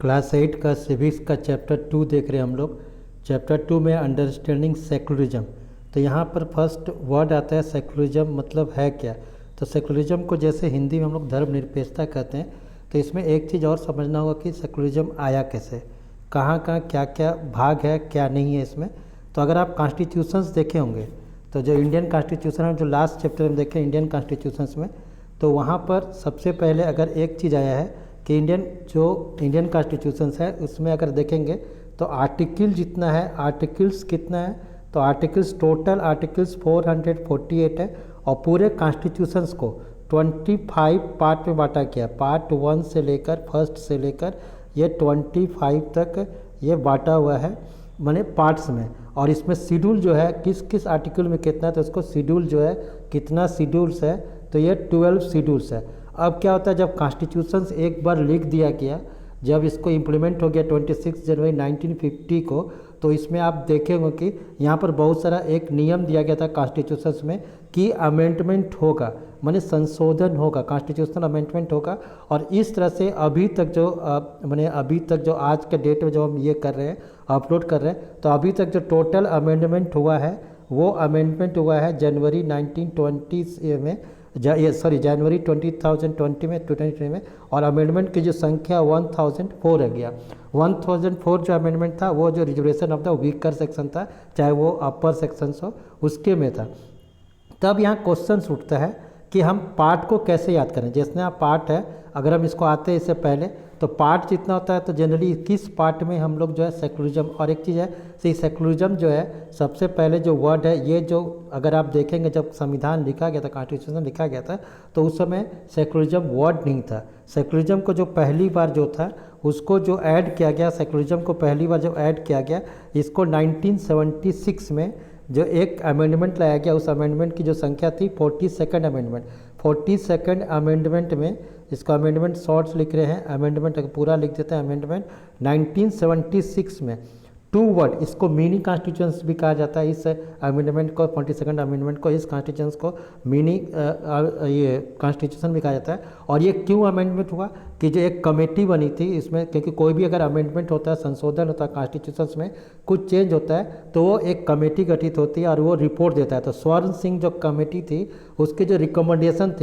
Class 8 का civics का chapter 2 देख रहे हैं हम लोग। चैप्टर 2 में अंडरस्टैंडिंग सेकुलरिज्म। तो यहाँ पर फर्स्ट वर्ड आता है सेकुलरिज्म, मतलब है क्या। तो सेकुलरिज्म को जैसे हिंदी में हम लोग धर्मनिरपेक्षता कहते हैं, तो इसमें एक चीज़ और समझना होगा कि सेकुलरिज्म आया कैसे, कहाँ कहाँ क्या क्या भाग है, क्या नहीं है इसमें। तो अगर आप कॉन्स्टिट्यूशंस देखे होंगे, तो जो इंडियन कॉन्स्टिट्यूशन है, जो लास्ट चैप्टर में देखें इंडियन कॉन्स्टिट्यूशंस में, तो वहाँ पर सबसे पहले अगर एक चीज़ आया है कि इंडियन कॉन्स्टिट्यूशंस है उसमें अगर देखेंगे तो आर्टिकल जितना है, आर्टिकल्स कितना है, तो आर्टिकल्स टोटल आर्टिकल्स 448 है और पूरे कॉन्स्टिट्यूशंस को 25 पार्ट में बांटा गया। पार्ट 1 से लेकर फर्स्ट से लेकर ये 25 तक ये बांटा हुआ है, माने पार्ट्स में। और इसमें शेड्यूल जो है किस किस आर्टिकल में कितना है, तो इसको शेड्यूल जो है कितना शेड्यूल्स है, तो ये 12 शेड्यूल्स है। अब क्या होता है, जब कॉन्स्टिट्यूशंस एक बार लिख दिया गया, जब इसको इम्प्लीमेंट हो गया 26 जनवरी 1950 को, तो इसमें आप देखेंगे कि यहाँ पर बहुत सारा एक नियम दिया गया था कॉन्स्टिट्यूशंस में कि अमेंडमेंट होगा, माने संशोधन होगा, कॉन्स्टिट्यूशनल अमेंडमेंट होगा। और इस तरह से अभी तक जो आज के डेट में जो हम ये कर रहे हैं, अपलोड कर रहे हैं, तो अभी तक जो टोटल अमेंडमेंट हुआ है वो अमेंडमेंट हुआ है जनवरी 1920 में, जनवरी 2020 में 2020 में। और अमेंडमेंट की जो संख्या 1004 है गया। 1004 जो अमेंडमेंट था वो जो reservation of the weaker section था, चाहे वो अपर सेक्शंस हो, उसके में था। तब यहाँ क्वेश्चन उठता है कि हम पार्ट को कैसे याद करें। जैसे यहाँ पार्ट है, अगर हम इसको आते हैं इससे पहले, तो पार्ट जितना होता है तो जनरली किस पार्ट में हम लोग जो है सेकुलरिज्म। और एक चीज़ है, सेकुलरिज्म जो है सबसे पहले जो वर्ड है, ये जो अगर आप देखेंगे जब संविधान लिखा गया था, कॉन्स्टिट्यूशन लिखा गया था, तो उस समय सेकुलरिज्म वर्ड नहीं था। सेकुलरिज्म को जो पहली बार जो था उसको जो ऐड किया गया, सेकुलरिज्म को पहली बार जो ऐड किया गया, इसको 1976 में जो एक अमेंडमेंट लाया गया, उस अमेंडमेंट की जो संख्या थी 42nd अमेंडमेंट। 42nd अमेंडमेंट में, इसको अमेंडमेंट शॉर्ट्स लिख रहे हैं, अमेंडमेंट पूरा लिख देते हैं, अमेंडमेंट 1976 में 2 वर्ड, इसको मिनी कॉन्स्टिट्यूशंस भी कहा जाता है। इस अमेंडमेंट को 42nd अमेंडमेंट को, इस कॉन्स्टिट्यूशंस को मिनी ये कॉन्स्टिट्यूशन भी कहा जाता है। और ये क्यों अमेंडमेंट हुआ कि जो एक कमेटी बनी थी इसमें, क्योंकि कोई भी अगर अमेंडमेंट होता है, संशोधन होता है कॉन्स्टिट्यूशंस में, कुछ चेंज होता है, तो वो एक कमेटी गठित होती है और वो रिपोर्ट देता है। तो स्वर्ण सिंह जो कमेटी थी उसके जो रिकमेंडेशन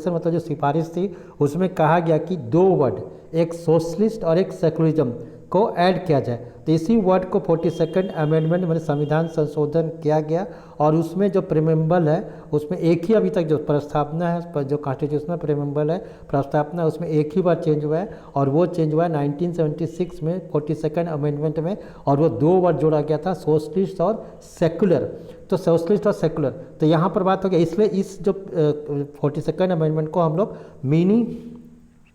मतलब जो सिफारिश थी, उसमें कहा गया कि 2 वर्ड, एक सोशलिस्ट और एक सेकुलरिज्म को ऐड किया जाए। तो इसी वर्ड को 42nd अमेंडमेंट में संविधान संशोधन किया गया। और उसमें जो प्रीमेम्बल है उसमें एक ही अभी तक जो प्रस्तावना है, जो कॉन्स्टिट्यूशनल प्रीमेम्बल है, प्रस्तावना, उसमें एक ही बार चेंज हुआ है और वो चेंज हुआ है 1976 में 42nd अमेंडमेंट में। और वो 2 वर्ड जोड़ा गया था, सोशलिस्ट और सेकुलर। तो सोशलिस्ट और सेकुलर, तो यहाँ पर बात हो गया। इसलिए इस जो 42nd अमेंडमेंट को हम लोग मिनी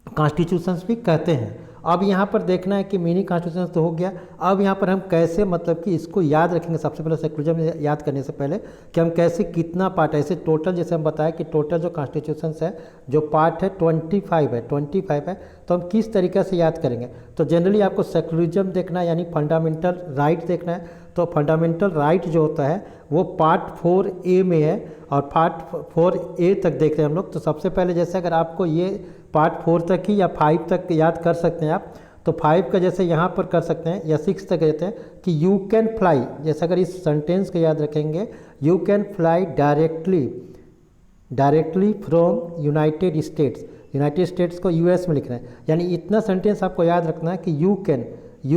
कॉन्स्टिट्यूशंस भी कहते हैं। अब यहाँ पर देखना है कि मिनी कॉन्स्टिट्यूशन तो हो गया। अब यहाँ पर हम कैसे, मतलब कि इसको याद रखेंगे, सबसे पहले सेकुलरिज्म याद करने से पहले कि हम कैसे, कितना पार्ट है। ऐसे टोटल जैसे हम बताया कि टोटल जो कॉन्स्टिट्यूशन है, जो पार्ट है 25 है, तो हम किस तरीके से याद करेंगे। तो जनरली आपको सेकुलरिज्म देखना है, यानी फंडामेंटल राइट देखना है। तो फंडामेंटल राइट जो होता है वो पार्ट 4A में है और पार्ट 4A तक देख रहे हैं हम लोग। तो सबसे पहले जैसे अगर आपको ये पार्ट 4 तक ही या 5 तक याद कर सकते हैं आप, तो 5 का जैसे यहाँ पर कर सकते हैं, या 6 तक कहते हैं कि यू कैन फ्लाई। जैसे अगर इस सेंटेंस को याद रखेंगे, you can fly directly from United states को US में लिख रहे हैं। यानी इतना सेंटेंस आपको याद रखना है कि यू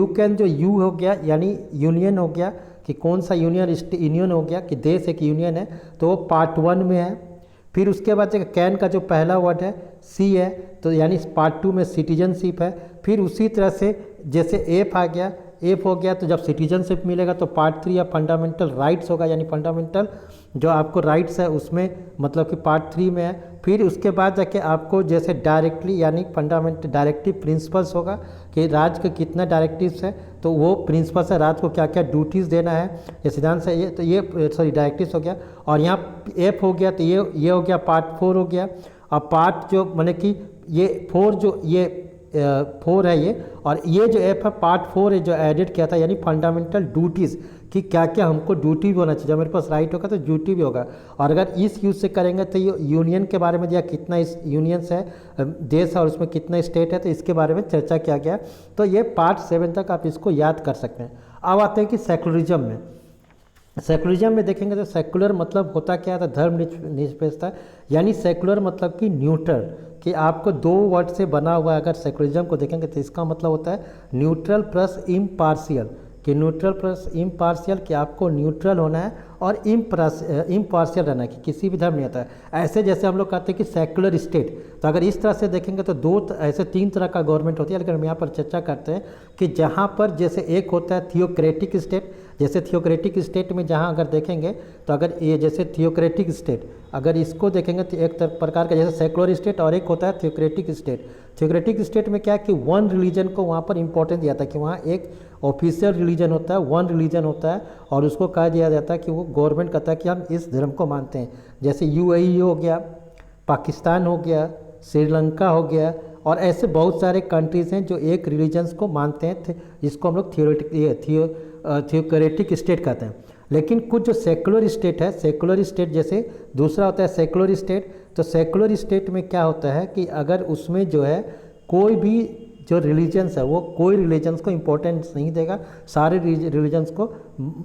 कैन जो यू हो गया यानी यूनियन हो गया, कि कौन सा यूनियन हो गया, कि देश एक यूनियन है, तो वो पार्ट 1 में है। फिर उसके बाद कैन का जो पहला वर्ड है C है, तो यानी पार्ट 2 में सिटीजनशिप है। फिर उसी तरह से जैसे एफ आ गया, एफ हो गया, तो जब सिटीजनशिप मिलेगा तो पार्ट 3 या फंडामेंटल राइट्स होगा, यानी फंडामेंटल जो आपको राइट्स है उसमें, मतलब कि पार्ट 3 में है। फिर उसके बाद जाके आपको जैसे डायरेक्टली, यानी फंडामेंटल डायरेक्टिव प्रिंसिपल्स होगा कि राज्य का कितना डायरेक्टिव्स है, तो वो प्रिंसिपल्स है, राज्य को क्या क्या ड्यूटीज़ देना है, ये सिद्धांत है। ये तो ये डायरेक्टिव्स हो गया। और यहाँ एफ हो गया, तो ये हो गया पार्ट 4 हो गया। और पार्ट जो माने कि ये 4 जो ये 4 है ये, और ये जो ऐप है पार्ट 4 है जो एडिट किया था, यानी फंडामेंटल ड्यूटीज़ कि क्या क्या हमको ड्यूटी भी होना चाहिए। जब मेरे पास राइट होगा तो ड्यूटी भी होगा, और अगर इस यूज़ से करेंगे तो ये यूनियन के बारे में दिया, कितना इस यूनियंस है देश है और उसमें कितना स्टेट है, तो इसके बारे में चर्चा किया गया। तो ये पार्ट 7 तक आप इसको याद कर सकते हैं। अब आते हैं कि सेकुलरिज्म में। सेकुलरिज्म में देखेंगे तो सेकुलर मतलब होता क्या था, धर्म निरपेक्षता, यानी सेकुलर मतलब कि न्यूट्रल, कि आपको 2 वर्ड से बना हुआ है। अगर सेकुलरिज्म को देखेंगे तो इसका मतलब होता है न्यूट्रल प्लस इम्पार्शियल, कि न्यूट्रल प्लस इम्पार्शियल, कि आपको न्यूट्रल होना है और इम्पार्शियल रहना है, कि किसी भी धर्म नहीं आता है। ऐसे जैसे हम लोग कहते हैं कि सेकुलर स्टेट, तो अगर इस तरह से देखेंगे तो ऐसे 3 तरह का गवर्नमेंट होती है, लेकिन हम यहाँ पर चर्चा करते हैं कि जहाँ पर जैसे एक होता है थियोक्रेटिक स्टेट। जैसे थियोक्रेटिक स्टेट में जहाँ अगर देखेंगे तो अगर ये जैसे थियोक्रेटिक स्टेट अगर इसको देखेंगे तो एक प्रकार का जैसे सेकुलर स्टेट और एक होता है थियोक्रेटिक स्टेट। थियोक्रेटिक स्टेट में क्या है कि वन रिलीजन को वहाँ पर इंपॉर्टेंस दिया था, कि वहाँ एक ऑफिशियल रिलीजन होता है, वन रिलीजन होता है, और उसको कहा दिया जाता है कि वो गवर्नमेंट कहता है कि हम इस धर्म को मानते हैं। जैसे UAE हो गया, पाकिस्तान हो गया, श्रीलंका हो गया, और ऐसे बहुत सारे कंट्रीज़ हैं जो एक रिलीजन्स को मानते हैं, जिसको हम लोग थियोक्रेटिक स्टेट कहते हैं। लेकिन कुछ जो सेकुलर स्टेट है, सेकुलर स्टेट जैसे दूसरा होता है सेकुलर स्टेट, तो सेकुलर स्टेट में क्या होता है कि अगर उसमें जो है कोई भी जो रिलीजन्स है वो कोई रिलीजन्स को इम्पोर्टेंस नहीं देगा, सारे रिलीजन्स को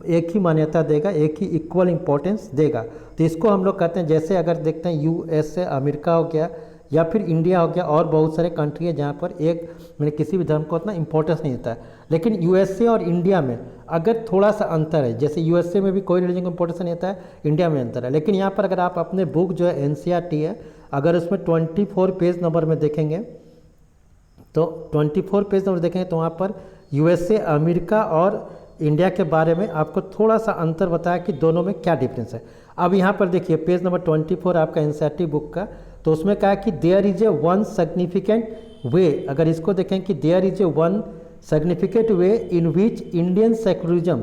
एक ही मान्यता देगा, एक ही इक्वल इम्पोर्टेंस देगा। तो इसको हम लोग कहते हैं, जैसे अगर देखते हैं USA अमेरिका हो गया या फिर इंडिया हो गया, और बहुत सारे कंट्री है जहाँ पर एक मैंने किसी भी धर्म को उतना इंपॉर्टेंस नहीं देता है। लेकिन USA और इंडिया में अगर थोड़ा सा अंतर है, जैसे USA में भी कोई रिलीजन को इंपॉर्टेंस नहीं देता है, इंडिया में अंतर है। लेकिन यहाँ पर अगर आप अपने बुक जो है NCERT है, अगर उसमें 24 पेज नंबर में देखेंगे तो 24 पेज नंबर देखेंगे तो वहाँ पर USA अमेरिका और इंडिया के बारे में आपको थोड़ा सा अंतर बताया कि दोनों में क्या डिफरेंस है। अब यहाँ पर देखिए पेज नंबर 24 आपका NCERT बुक का, तो उसमें कहा कि there is a one significant way, अगर इसको देखें कि there is a one significant way in which Indian secularism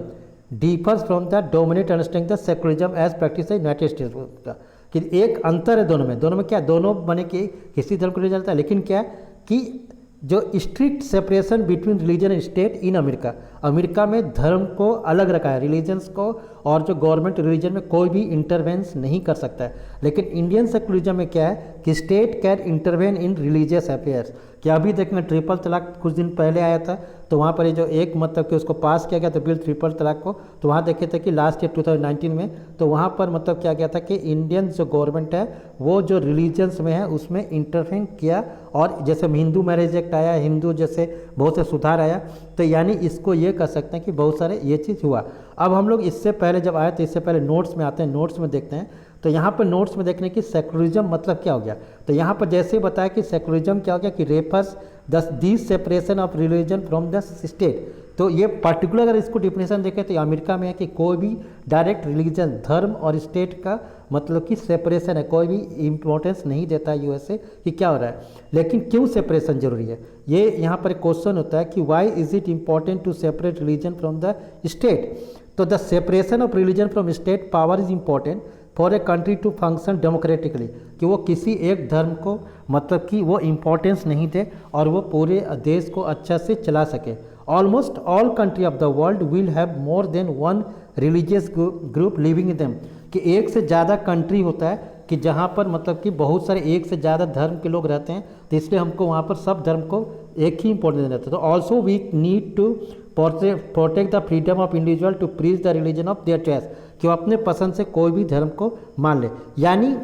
differs from the dominate understanding the secularism as practice United States का, कि एक अंतर है दोनों में क्या, दोनों बने कि किसी धर्म को ले जाता है, लेकिन क्या कि जो strict separation between religion and state in America में धर्म को अलग रखा है, रिलीजन्स को, और जो गवर्नमेंट रिलीजन में कोई भी इंटरवेंस नहीं कर सकता है। लेकिन इंडियन सेकुलरिज्म में क्या है कि state can intervene in religious affairs, कि अभी देखेंगे ट्रिपल तलाक कुछ दिन पहले आया था, तो वहाँ पर ये जो एक मतलब कि उसको पास किया गया था बिल ट्रिपल तलाक को, तो वहाँ देखे थे कि लास्ट ईयर 2019 में, तो वहाँ पर मतलब क्या गया था कि इंडियन जो गवर्नमेंट है वो जो रिलीजन्स में है उसमें इंटरफेन किया, और जैसे हिंदू मैरिज एक्ट आया, हिंदू जैसे बहुत से सुधार आया, तो यानी इसको ये कह सकते हैं कि बहुत सारे ये चीज़ हुआ। अब हम लोग इससे पहले जब आए तो इससे पहले नोट्स में आते हैं, नोट्स में देखते हैं, तो यहाँ पर नोट्स में देखने की सेकुलरिज्म मतलब क्या हो गया। तो यहाँ पर जैसे बताया कि सेकुलरिज्म क्या हो गया कि refers this separation of religion from the state. तो ये पर्टिकुलर अगर इसको डिफिनेशन देखें तो अमेरिका में है कि कोई भी डायरेक्ट रिलीजन, धर्म और स्टेट का मतलब कि सेपरेशन है, कोई भी इम्पोर्टेंस नहीं देता है USA कि क्या हो रहा है। लेकिन क्यों सेपरेशन जरूरी है, ये यहाँ पर क्वेश्चन होता है कि why is it important to separate religion from the state. तो the separation of religion from state power is important for a country to function democratically, कि वो किसी एक धर्म को मतलब कि वो इम्पोर्टेंस नहीं दे और वो पूरे देश को अच्छा से चला सके। Almost all country of the world will have more than one religious group living in them, कि एक से ज़्यादा कंट्री होता है कि जहाँ पर मतलब कि बहुत सारे एक से ज़्यादा धर्म के लोग रहते हैं, तो इसलिए हमको वहाँ पर सब धर्म को एक ही इंपॉर्टेंस देना था। तो also we need to protect the freedom of individual to preach the religion of their choice, कि वो अपने पसंद से कोई भी धर्म को मान ले। यानी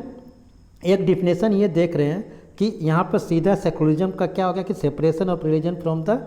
एक डिफिनेशन ये देख रहे हैं कि यहाँ पर सीधा सेकुलरिज्म का क्या हो गया कि separation of religion from the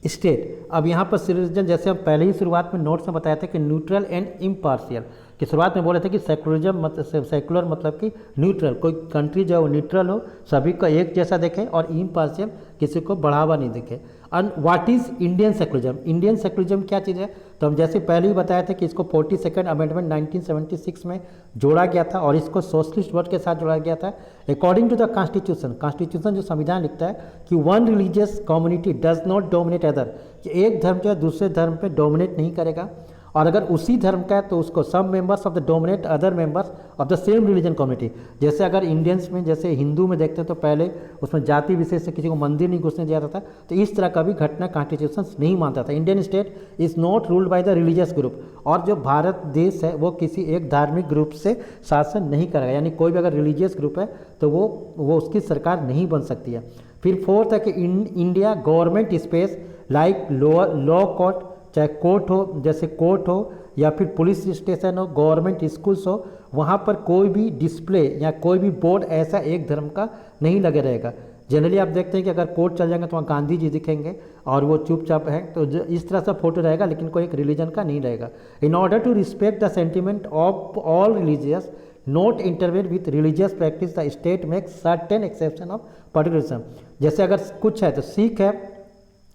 state. अब यहाँ पर रिलीजन जैसे हम पहले ही शुरुआत में नोट्स में बताया था कि न्यूट्रल एंड इम्पार्शियल, कि शुरुआत में बोले थे कि सेकुलरिज्म मतलब सेकुलर मतलब कि न्यूट्रल, कोई कंट्री जो है वो न्यूट्रल हो, सभी को एक जैसा देखे, और इम्पार्शियल किसी को बढ़ावा नहीं देखे। And what is Indian secularism, Indian secularism क्या चीज़ है, तो हम जैसे पहले ही बताया था कि इसको 42nd अमेंडमेंट 1976 में जोड़ा गया था और इसको सोशलिस्ट वर्ड के साथ जोड़ा गया था। अकॉर्डिंग टू द कॉन्स्टिट्यूशन जो संविधान लिखता है कि one religious community does not dominate other, कि एक धर्म जो है दूसरे धर्म पे डोमिनेट नहीं करेगा, और अगर उसी धर्म का है तो उसको some members of the dominate other members of the same religion community. जैसे अगर इंडियंस में जैसे हिंदू में देखते हैं तो पहले उसमें जाति विशेष से किसी को मंदिर नहीं घुसने दिया जाता था, तो इस तरह का भी घटना कॉन्स्टिट्यूशन नहीं मानता था। Indian state is not ruled by the religious group, और जो भारत देश है वो किसी एक धार्मिक ग्रुप से शासन नहीं करेगा, यानी कोई भी अगर रिलीजियस ग्रुप है तो वो उसकी सरकार नहीं बन सकती है। फिर फोर्थ है कि India government space like law court, चाहे कोर्ट हो, जैसे कोर्ट हो या फिर पुलिस स्टेशन हो, गवर्नमेंट स्कूल्स हो, वहाँ पर कोई भी डिस्प्ले या कोई भी बोर्ड ऐसा एक धर्म का नहीं लगे रहेगा। जनरली आप देखते हैं कि अगर कोर्ट चल जाएंगे तो वहाँ गांधी जी दिखेंगे और वो चुपचाप है, तो इस तरह से फोटो रहेगा, लेकिन कोई एक रिलीजन का नहीं रहेगा। In order to respect the sentiment of all religious not intervene with religious practice the state makes certain exception of particularism. जैसे अगर कुछ है तो सिख है,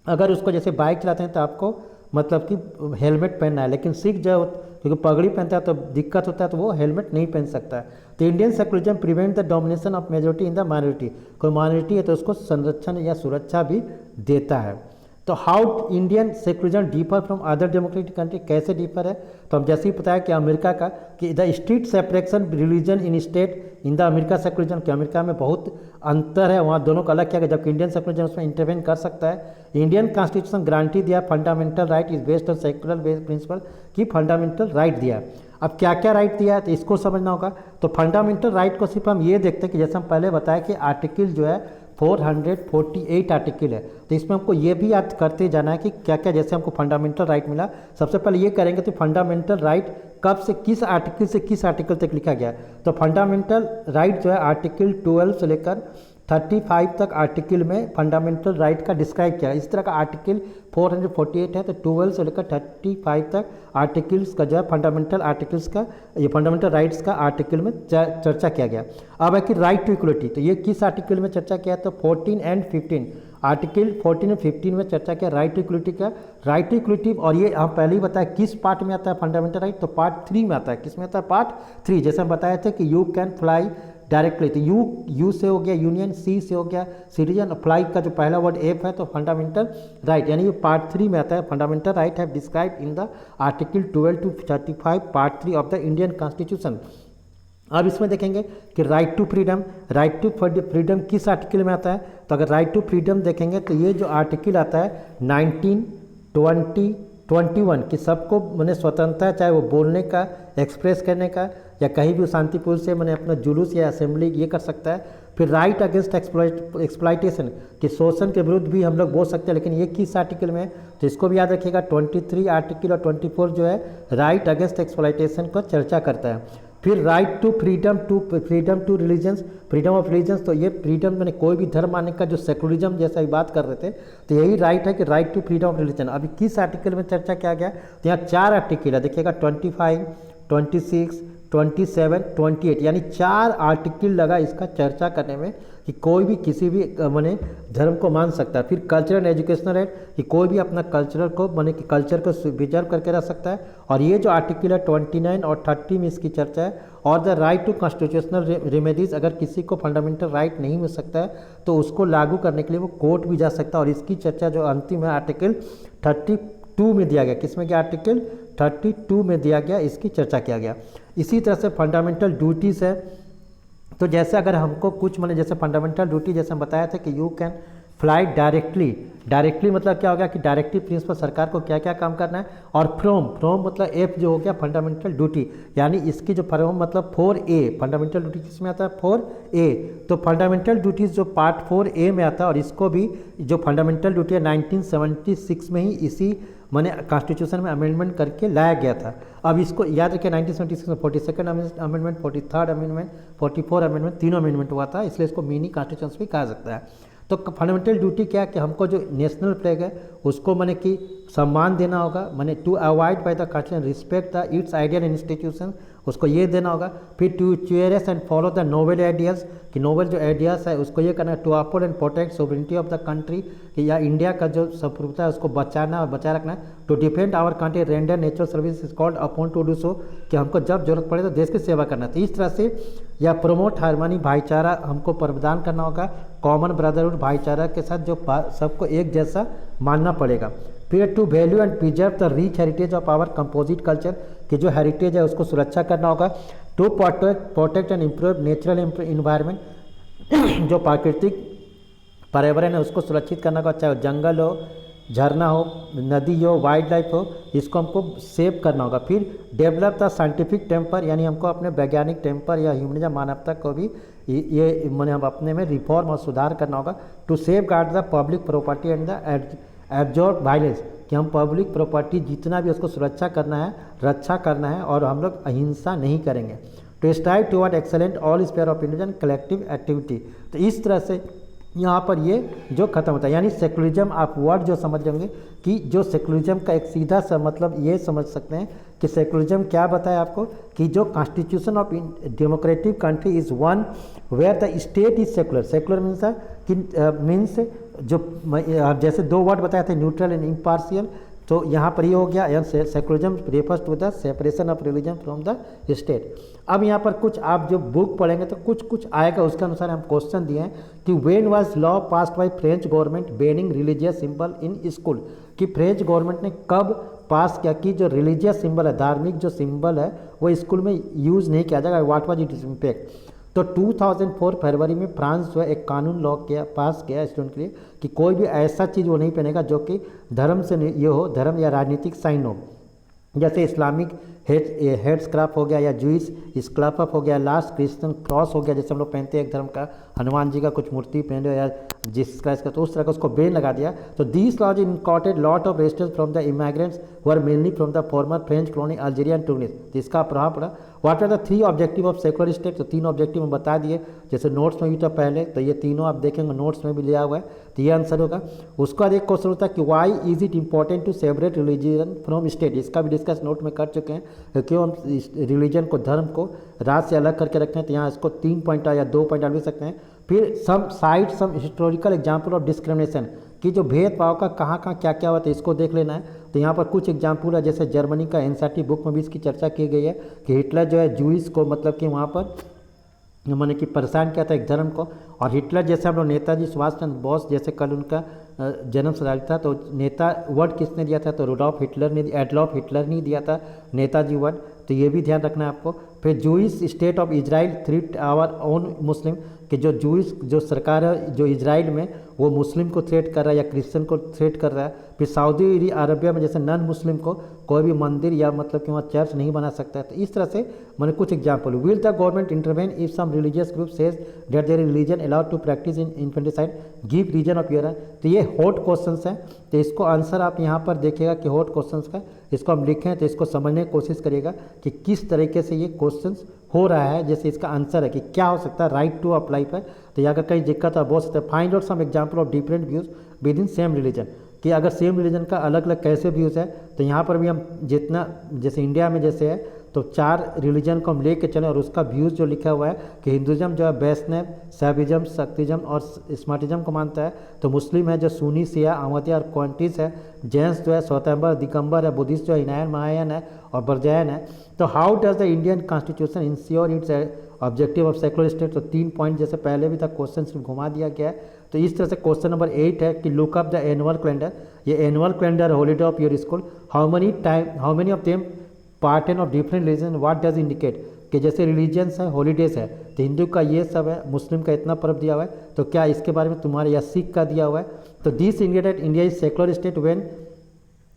अगर उसको जैसे बाइक चलाते हैं तो आपको मतलब कि हेलमेट पहनना है, लेकिन सिख जो क्योंकि पगड़ी पहनता है तो दिक्कत होता है तो वो हेलमेट नहीं पहन सकता है। तो Indian secularism prevent the domination of majority in the minority, कोई माइनॉरिटी है तो उसको संरक्षण या सुरक्षा भी देता है। तो how Indian secularism differ from other democratic country, कैसे डिफर है, तो हम जैसे ही बताया कि अमेरिका का कि the strict separation religion in state in the America secularism, कि अमेरिका में बहुत अंतर है, वहाँ दोनों को अलग किया गया, जबकि इंडियन सेकुलरिज्म उसमें इंटरवेन कर सकता है। इंडियन कॉन्स्टिट्यूशन गारंटी दिया fundamental right is based on secular based principle, की फंडामेंटल राइट दिया। अब क्या क्या राइट दिया है तो इसको समझना होगा। तो फंडामेंटल राइट को सिर्फ हम ये देखते हैं कि जैसे हम पहले बताया कि आर्टिकल जो है 448 आर्टिकल है, तो इसमें हमको ये भी याद करते जाना है कि क्या क्या जैसे हमको फंडामेंटल राइट मिला। सबसे पहले ये करेंगे तो फंडामेंटल राइट कब से किस आर्टिकल तक लिखा गया। तो फंडामेंटल राइट जो है आर्टिकल 12 से लेकर 35 तक आर्टिकल में फंडामेंटल राइट का डिस्क्राइब किया है। इस तरह का आर्टिकल 448 है, तो 12 से लेकर 35 तक आर्टिकल्स का जो है फंडामेंटल आर्टिकल्स का, ये फंडामेंटल राइट्स का आर्टिकल में चर्चा किया गया। अब है कि राइट टू इक्वलिटी, तो ये किस आर्टिकल में चर्चा किया है, तो 14 एंड 15, आर्टिकल 14 और 15 में चर्चा किया राइट टू इक्वलिटी का। राइट टू इक्वलिटी, और ये हम पहले ही बताया किस पार्ट में आता है फंडामेंटल राइट, तो पार्ट 3 में आता है। किस में आता है, पार्ट 3। जैसे हम बताए थे कि यू कैन फ्लाई डायरेक्टली, तो यू से हो गया यूनियन, सी से हो गया सिटीजन, फ्लाई का जो पहला वर्ड एफ है तो फंडामेंटल राइट, यानी ये पार्ट 3 में आता है। फंडामेंटल राइट है describe in the article 12 to 35 part 3 of the Indian constitution. अब इसमें देखेंगे कि right to freedom, right to freedom किस आर्टिकल में आता है, तो अगर राइट टू फ्रीडम देखेंगे तो ये जो आर्टिकल आता है 19, 20, 21 कि सबको मैंने स्वतंत्रता है, चाहे वो बोलने का, एक्सप्रेस करने का, या कहीं भी शांतिपूर्ण से मैंने अपना जुलूस या असेंबली ये कर सकता है। फिर राइट अगेंस्ट एक्सप्लॉइटेशन कि शोषण के विरुद्ध भी हम लोग बोल सकते हैं, लेकिन ये किस आर्टिकल में है, तो इसको भी याद रखिएगा 23 आर्टिकल और 24 जो है राइट अगेंस्ट एक्सप्लॉइटेशन को चर्चा करता है। फिर right to freedom to religions, freedom of religions, तो ये फ्रीडम मैंने कोई भी धर्म मानने का, जो सेकुलरिज्म जैसा ही बात कर रहे थे, तो यही राइट है कि right to freedom of religion. अभी किस आर्टिकल में चर्चा किया गया, तो यहाँ 4 आर्टिकल है, देखिएगा 25, 26, 27, 28, यानी 4 आर्टिकल लगा इसका चर्चा करने में कि कोई भी किसी भी माने धर्म को मान सकता है। फिर कल्चरल एंड एजुकेशनल राइट कि कोई भी अपना कल्चरल को माने कि कल्चर को प्रिजर्व करके रख सकता है, और ये जो आर्टिकल है 29 और 30 में इसकी चर्चा है। और the right to constitutional remedies, अगर किसी को फंडामेंटल राइट नहीं मिल सकता है तो उसको लागू करने के लिए वो कोर्ट भी जा सकता है, और इसकी चर्चा जो अंतिम है आर्टिकल 32 में दिया गया। किसमें गया, आर्टिकल 32 में दिया गया, इसकी चर्चा किया गया। इसी तरह से फंडामेंटल ड्यूटीज़ है, तो जैसे अगर हमको कुछ माने जैसे फंडामेंटल ड्यूटी जैसे हम बताया था कि यू कैन फ्लाई डायरेक्टली मतलब क्या हो गया कि डायरेक्टिव प्रिंसिपल सरकार को क्या क्या काम करना है। और फ्रॉम मतलब एफ जो हो गया फंडामेंटल ड्यूटी, यानी इसकी जो फ्रॉम मतलब 4A, फंडामेंटल ड्यूटी किसमें आता है 4A, तो फंडामेंटल ड्यूटीज़ जो पार्ट 4A में आता है, और इसको भी जो फंडामेंटल ड्यूटी है 1976 में ही इसी मैंने कॉन्स्टिट्यूशन में अमेंडमेंट करके लाया गया था। अब इसको याद रखिए 1976 में 42nd amendment, 43rd amendment, 44 amendment, तीनों अमेंडमेंट हुआ था, इसलिए इसको मिनी कॉन्स्टिट्यूशन भी कहा सकता है। तो फंडामेंटल ड्यूटी क्या है कि हमको जो नेशनल फ्लैग है उसको मैंने कि सम्मान देना होगा, मैंने to avoid by the constitution respect the its ideal institution, उसको ये देना होगा। फिर to cherish and follow the noble ideas कि नोबल जो आइडियाज़ है उसको ये करना है। To uphold and protect sovereignty of the country कि या इंडिया का जो संप्रभुता है उसको बचाना और बचा रखना है। To defend our country render natural service is called upon to do so कि हमको जब जरूरत पड़े तो देश की सेवा करना है। तो इस तरह से या प्रमोट हारमोनी भाईचारा हमको प्रदान करना होगा, कॉमन ब्रदरहुड भाईचारा के साथ जो सबको एक जैसा मानना पड़ेगा। फिर to value and preserve the rich heritage of our composite culture, कि जो हेरिटेज है उसको सुरक्षा करना होगा। To protect and improve natural environment, जो प्राकृतिक पर्यावरण है उसको सुरक्षित करना होगा, चाहे जंगल हो, झरना हो, नदी हो, वाइल्ड लाइफ हो, इसको हमको सेव करना होगा। फिर डेवलप द साइंटिफिक टेम्पर, यानी हमको अपने वैज्ञानिक टेम्पर या ह्यूमनिज्म मानवता को भी ये मैंने हम अपने में रिफॉर्म और सुधार करना होगा। To safeguard the public property and the absorb violence, कि हम पब्लिक प्रॉपर्टी जितना भी उसको सुरक्षा करना है, रक्षा करना है, और हम लोग अहिंसा नहीं करेंगे। To strive toward excellent all sphere of individual collective activity, तो इस तरह से यहाँ पर ये जो खत्म होता है, यानी सेकुलरिज्म आप वर्ड जो समझ लेंगे कि जो सेकुलरिज्म का एक सीधा सा मतलब ये समझ सकते हैं कि सेकुलरिज्म क्या बताया आपको, कि जो constitution of democratic country is one where the state is secular. Secular means कि मीन्स जो जैसे दो वर्ड बताए थे, न्यूट्रल एंड इम्पार्शियल, तो यहाँ पर ये हो गया, यानी secularism refers to the separation of religion from the state. अब यहाँ पर कुछ आप जो बुक पढ़ेंगे तो कुछ आएगा, उसके अनुसार हम क्वेश्चन दिए हैं कि when was law passed by French government banning religious symbol in school, कि फ्रेंच गवर्नमेंट ने कब पास किया कि जो रिलीजियस सिंबल है, धार्मिक जो सिंबल है वो स्कूल में यूज़ नहीं किया जाएगा। व्हाट वाज इट्स इम्पैक्ट, तो 2004 फरवरी में फ्रांस जो है एक कानून लॉ पास किया स्टूडेंट के लिए कि कोई भी ऐसा चीज़ वो नहीं पहनेगा जो कि धर्म से ये हो, धर्म या राजनीतिक साइन हो, जैसे इस्लामिक हेड स्क्राफ हो गया, या जूइस स्क्राफ हो गया, लास्ट क्रिश्चियन क्रॉस हो गया, जैसे हम लोग पहनते हैं एक धर्म का, हनुमान जी का कुछ मूर्ति पहन या जिस क्राइस्ट का, तो उस तरह का उसको बैन लगा दिया। तो this laws encountered lot of resistance from the immigrants who are mainly from the former French colony Algeria and Tunis, तो इसका प्रभाव पड़ा। What are the 3 objective of secular state, तो 3 ऑब्जेक्टिव हम बता दिए, जैसे नोट्स में भी था पहले, तो ये तीनों आप देखेंगे नोट्स में भी लिया हुआ है, तो ये आंसर होगा। उसका बाद एक क्वेश्चन होता है कि why is it important to separate religion from state, इसका भी डिस्कस नोट में कर चुके हैं, क्यों हम रिलीजन को, धर्म को राज्य से अलग करके रखें, तो यहाँ इसको 3 पॉइंट या 2 पॉइंट डाल भी सकते हैं। फिर some historical example of discrimination, कि जो भेदभाव का कहाँ क्या क्या हुआ था इसको देख लेना है। तो यहाँ पर कुछ एग्जाम्पल है, जैसे जर्मनी का एनसीईआरटी बुक में भी इसकी चर्चा की गई है कि हिटलर जो है जूइस को मतलब कि वहाँ पर मैंने कि परेशान किया था एक धर्म को, और हिटलर जैसे हम लोग नेताजी सुभाष चंद्र बोस जैसे कल उनका जन्म शताब्दी था, तो नेता वर्ड किसने दिया था, तो एडॉल्फ हिटलर ने दिया था नेताजी वर्ड, तो ये भी ध्यान रखना है आपको। फिर Jewish state of Israel threat our own Muslim, कि जो जूइस जो सरकार है जो इजराइल में वो मुस्लिम को थ्रेट कर रहा है या क्रिश्चियन को थ्रेट कर रहा है। फिर सऊदी अरबिया में जैसे नॉन मुस्लिम को कोई भी मंदिर या मतलब कि वहाँ चर्च नहीं बना सकता है। तो इस तरह से मैंने कुछ example, will the government intervene if some religious group says that their religion allowed to practice in infanticide, give reason of your, तो ये हॉट क्वेश्चंस हैं, तो इसको आंसर आप यहाँ पर देखिएगा कि हॉट क्वेश्चंस का इसको हम लिखें, तो इसको समझने की कोशिश करिएगा कि किस तरीके से ये क्वेश्चंस हो रहा है, जैसे इसका आंसर है कि क्या हो सकता है राइट टू अप्लाई पर। तो यहाँ अगर कहीं दिक्कत है बोल सकते हैं, find out some example of different views within same religion, कि अगर सेम रिलीजन का अलग अलग कैसे व्यूज़ है। तो यहाँ पर भी हम जितना जैसे इंडिया में जैसे है तो 4 रिलीजन को हम लेके चलें, और उसका व्यूज़ जो लिखा हुआ है कि हिंदुज़म जो है वैष्णव, सैविज्म, शक्तिज्म और स्मार्टिज्म को मानता है, तो मुस्लिम है जो सुन्नी, शिया, अहमदिया और क्वांटिस है, जैन्स जो है स्वयंवर दिगंबर है, बुद्धिस्ट जो है हिनायन महायान है और बर्जैन है। तो how does the Indian constitution ensure it's objective of secular state, तो 3 पॉइंट जैसे पहले भी था क्वेश्चन सिर्फ घुमा दिया गया है। तो इस तरह से क्वेश्चन नंबर 8 है कि look up the annual calendar, ये annual calendar holiday of your school, how many of them pertain of different religion, what does indicate, कि जैसे रिलीजन्स है, हॉलीडेज है, तो हिंदू का ये सब है, मुस्लिम का इतना पर्व दिया हुआ है, तो क्या इसके बारे में तुम्हारे या सिख का दिया हुआ है। तो this indicate India is secular state when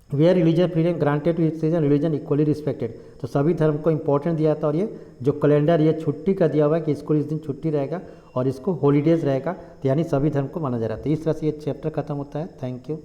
where religion freedom granted to its religion equally respected, तो सभी धर्म को इंपॉर्टेंट दिया था। और ये जो कैलेंडर ये छुट्टी का दिया हुआ है कि इसको इस दिन छुट्टी रहेगा और इसको हॉलीडेज रहेगा, तो यानी सभी धर्म को माना जा रहा है। तो इस तरह से ये चैप्टर खत्म होता है। Thank you.